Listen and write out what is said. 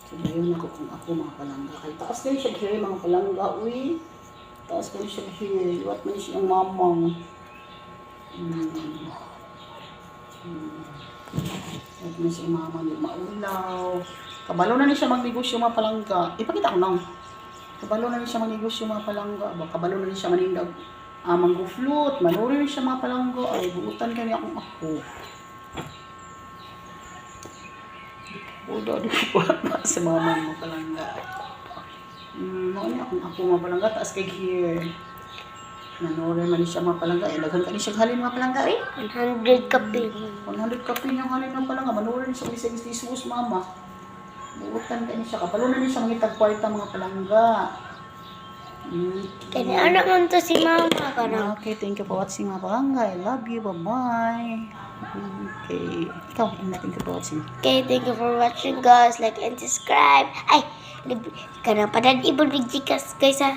So, yun ako kung ako mga palangga. Kaya taas kayo siya here, mga palangga. Uy, taas kayo siya here. Iwat man siyang mamang. Iwat man siyang mamang. Maulaw. Kabalo na niya siya magnegosyo mga palangga. Ipakita ko lang. Kabalo na niya siya magnegosyo mga palangga. Kabalo na niya siya manindag. Mango-flute. Manuri niya siya mga palangga. Ay, buutan ka niya akong ako. Udo, di ko pa sa mga palangga. Noon akong ako mga palangga. Taas kay here. Nanore man siya mga palangga. Daghan ka ni siya halin mga palangga 100 kapin. 100 kapin yung halin mga palangga. Manore siya isang isus mama. Buutan ka ni siya. Kapalo na ni siya mangitag kwarta mga palangga. Kaya anak mo to si mama ka na. Okay, thank you for watching mga palangga. I love you. Bye-bye. Okay. Ikaw, thank you for watching. Okay, thank you for watching guys. Like and subscribe. Ay, kanang padan ibon big guys ha.